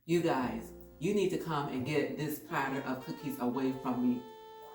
You guys, you need to come and get this platter of cookies away from me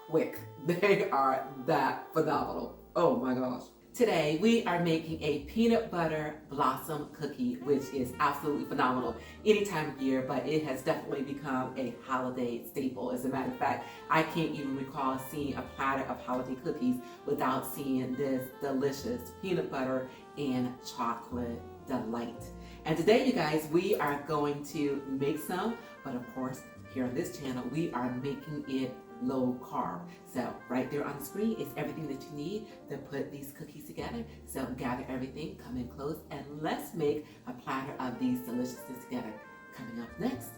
quick. They are that phenomenal. Oh my gosh. Today we are making a peanut butter blossom cookie, which is absolutely phenomenal any time of year, but it has definitely become a holiday staple. As a matter of fact, I can't even recall seeing a platter of holiday cookies without seeing this delicious peanut butter and chocolate delight. And today, you guys, we are going to make some, but of course, here on this channel, we are making it low carb. So right there on the screen is everything that you need to put these cookies together. So gather everything, come in close, and let's make a platter of these deliciousness together. Coming up next.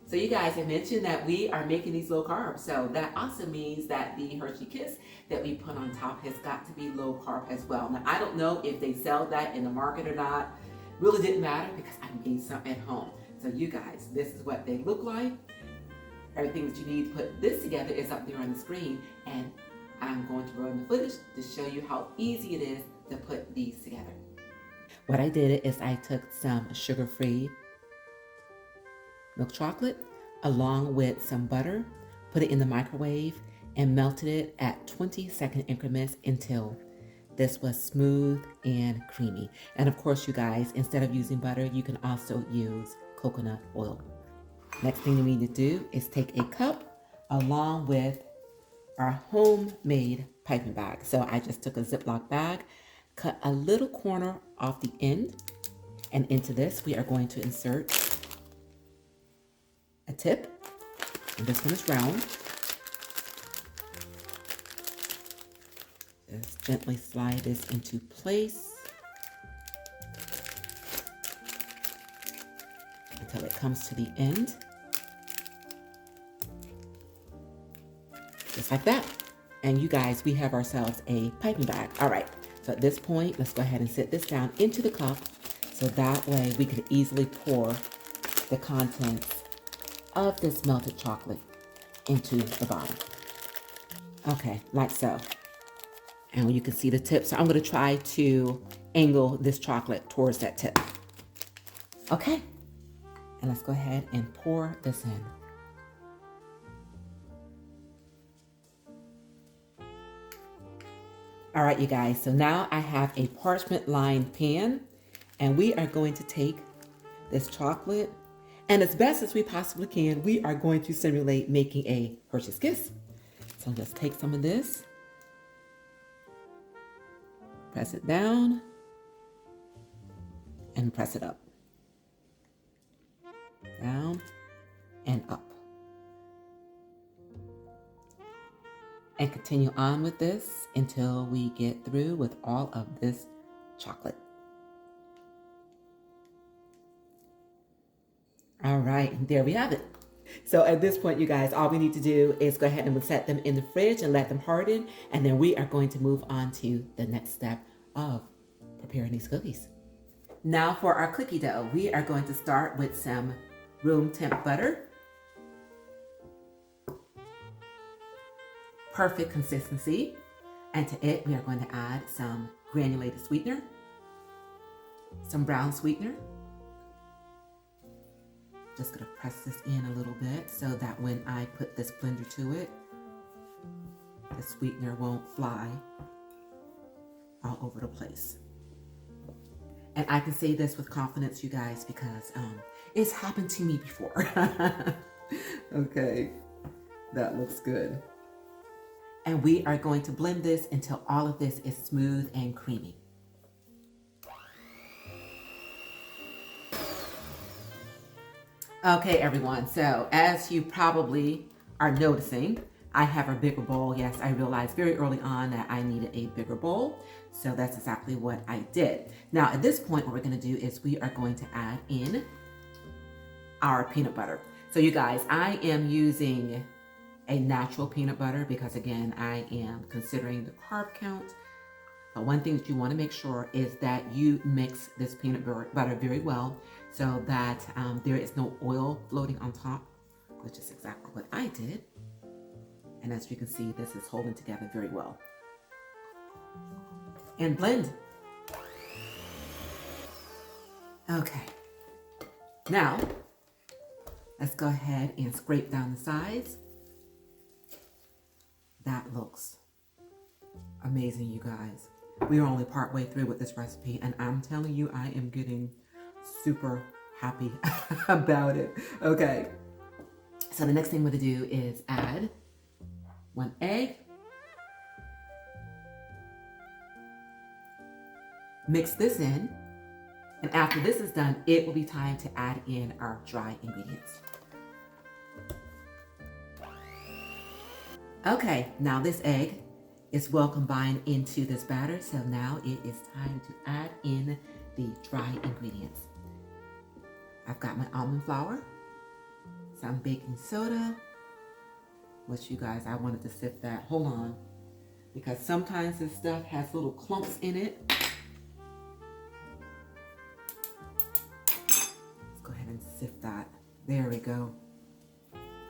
So you guys, I mentioned that we are making these low carb. So that also means that the Hershey Kiss that we put on top has got to be low carb as well. Now, I don't know if they sell that in the market or not. Really didn't matter because I made some at home. So you guys, this is what they look like. Everything that you need to put this together is up there on the screen. And I'm going to run the footage to show you how easy it is to put these together. What I did is I took some sugar-free milk chocolate along with some butter, put it in the microwave, and melted it at 20-second increments until this was smooth and creamy. And of course, you guys, instead of using butter, you can also use coconut oil. Next thing we need to do is take a cup along with our homemade piping bag. So I just took a Ziploc bag, cut a little corner off the end, and into this we are going to insert a tip, and this one is round. Just gently slide this into place until it comes to the end. Just like that. And you guys, we have ourselves a piping bag. All right, so at this point, let's go ahead and set this down into the cup so that way we can easily pour the contents of this melted chocolate into the bottom. Okay, like so. And you can see the tip. So I'm going to try to angle this chocolate towards that tip. Okay, and let's go ahead and pour this in. All right, you guys, so now I have a parchment lined pan, and we are going to take this chocolate, and as best as we possibly can, we are going to simulate making a Hershey's Kiss. So let's take some of this, press it down, and press it up. Down and up. And continue on with this until we get through with all of this chocolate. All right, there we have it. So at this point, you guys, all we need to do is go ahead and set them in the fridge and let them harden. And then we are going to move on to the next step of preparing these cookies. Now for our cookie dough, we are going to start with some room temp butter. Perfect consistency. And to it, we are going to add some granulated sweetener, some brown sweetener. Just gonna press this in a little bit so that when I put this blender to it, the sweetener won't fly all over the place. And I can say this with confidence, you guys, because it's happened to me before. Okay, that looks good. And we are going to blend this until all of this is smooth and creamy. Okay, everyone, so as you probably are noticing, I have a bigger bowl. Yes, I realized very early on that I needed a bigger bowl, so that's exactly what I did. Now, at this point, what we're gonna do is we are going to add in our peanut butter. So you guys, I am using a natural peanut butter because again, I am considering the carb count. But one thing that you want to make sure is that you mix this peanut butter very well so that there is no oil floating on top, which is exactly what I did. And as you can see, this is holding together very well. and blend. Okay, now let's go ahead and scrape down the sides. That looks amazing, you guys. We are only part way through with this recipe, and I'm telling you, I am getting super happy about it. Okay, so the next thing we're gonna do is add 1 egg, mix this in, and after this is done, it will be time to add in our dry ingredients. Okay, now this egg is well combined into this batter, so now it is time to add in the dry ingredients. I've got my almond flour, some baking soda, which you guys, I wanted to sift that. Hold on, because sometimes this stuff has little clumps in it. Let's go ahead and sift that. There we go.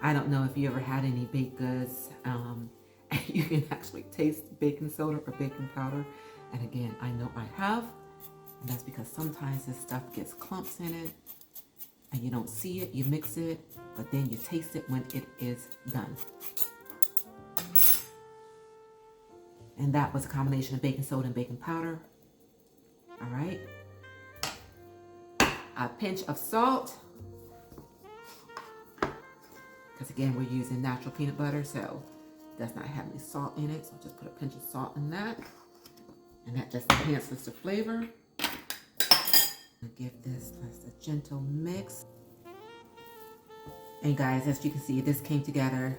I don't know if you ever had any baked goods, and you can actually taste baking soda or baking powder. And again, I know I have, and that's because sometimes this stuff gets clumps in it, and you don't see it, you mix it, but then you taste it when it is done. And that was a combination of baking soda and baking powder. All right. A pinch of salt. Because again, we're using natural peanut butter, so it does not have any salt in it. So just put a pinch of salt in that. And that just enhances the flavor. Give this just a gentle mix. And guys, as you can see, this came together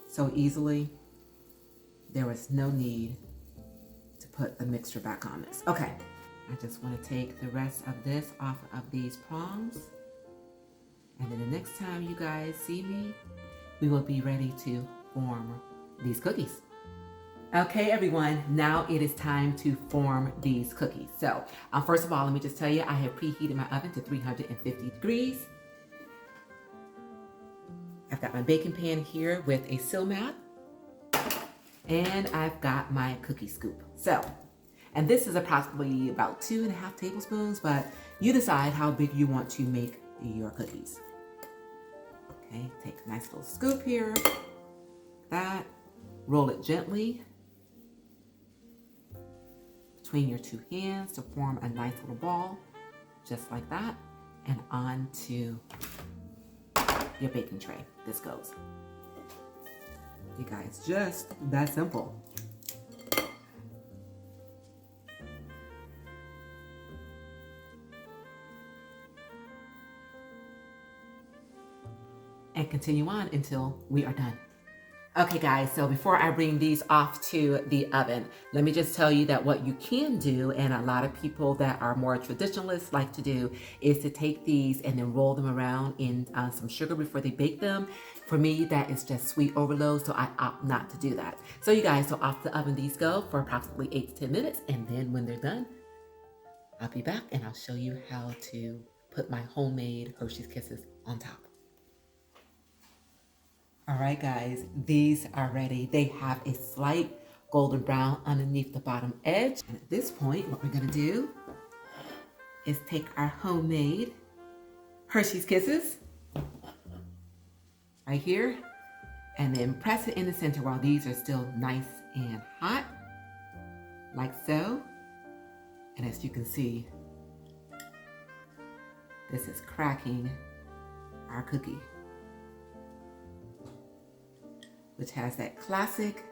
so easily. There was no need to put the mixture back on this. Okay, I just want to take the rest of this off of these prongs. And then the next time you guys see me, we will be ready to form these cookies. Okay, everyone, now it is time to form these cookies. So, first of all, let me just tell you, I have preheated my oven to 350 degrees. I've got my baking pan here with a sill mat. And I've got my cookie scoop. So, and this is approximately about 2.5 tablespoons, but you decide how big you want to make your cookies. Okay, take a nice little scoop here, that, roll it gently between your two hands to form a nice little ball, just like that, and onto your baking tray. This goes. You guys, just that simple. And continue on until we are done. Okay guys, so before I bring these off to the oven, let me just tell you that what you can do, and a lot of people that are more traditionalists like to do, is to take these and then roll them around in some sugar before they bake them. For me, that is just sweet overload, so I opt not to do that. So you guys, so off the oven these go for approximately 8 to 10 minutes, and then when they're done, I'll be back and I'll show you how to put my homemade Hershey's Kisses on top. All right, guys, these are ready. They have a slight golden brown underneath the bottom edge. And at this point, what we're gonna do is take our homemade Hershey's Kisses right here, and then press it in the center while these are still nice and hot, like so. And as you can see, this is cracking our cookie, which has that classic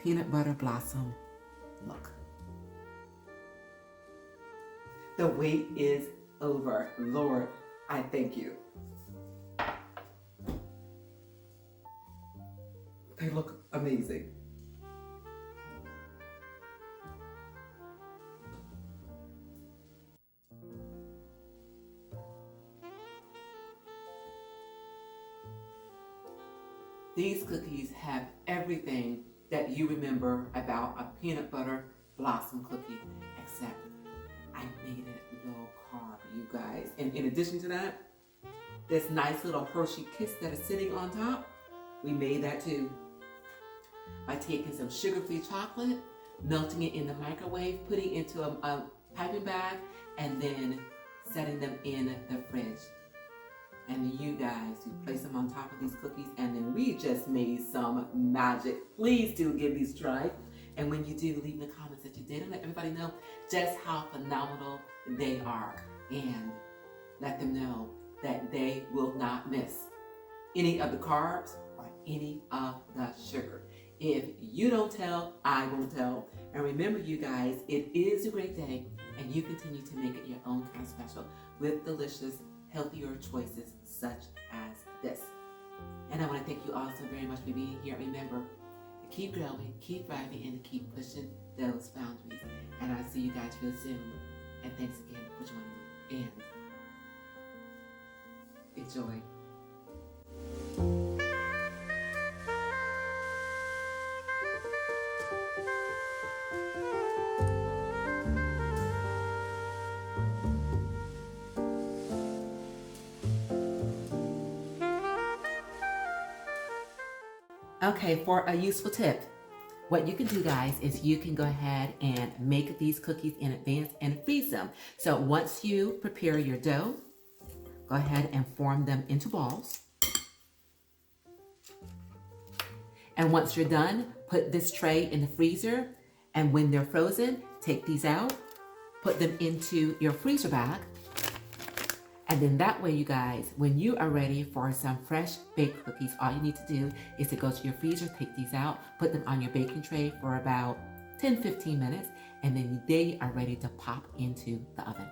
peanut butter blossom look. The wait is over. Lord, I thank you. They look amazing. These cookies have everything that you remember about a peanut butter blossom cookie, except I made it low carb, you guys. And in addition to that, this nice little Hershey Kiss that is sitting on top, we made that too by taking some sugar-free chocolate, melting it in the microwave, putting it into a piping bag, and then setting them in the fridge. And you guys, we place them on top of these cookies, and then we just made some magic. Please do give these a try. And when you do, leave in the comments that you did, and let everybody know just how phenomenal they are. And let them know that they will not miss any of the carbs or any of the sugar. If you don't tell, I won't tell. And remember, you guys, it is a great day, and you continue to make it your own kind of special with delicious, healthier choices such as this. And I want to thank you all so very much for being here. Remember to keep growing, keep thriving, and to keep pushing those boundaries. And I'll see you guys real soon. And thanks again for joining me. And enjoy. Okay, for a useful tip, what you can do, guys, is you can go ahead and make these cookies in advance and freeze them. So once you prepare your dough, go ahead and form them into balls. And once you're done, put this tray in the freezer. And when they're frozen, take these out, put them into your freezer bag. And then that way, you guys, when you are ready for some fresh baked cookies, all you need to do is to go to your freezer, take these out, put them on your baking tray for about 10-15 minutes, and then they are ready to pop into the oven.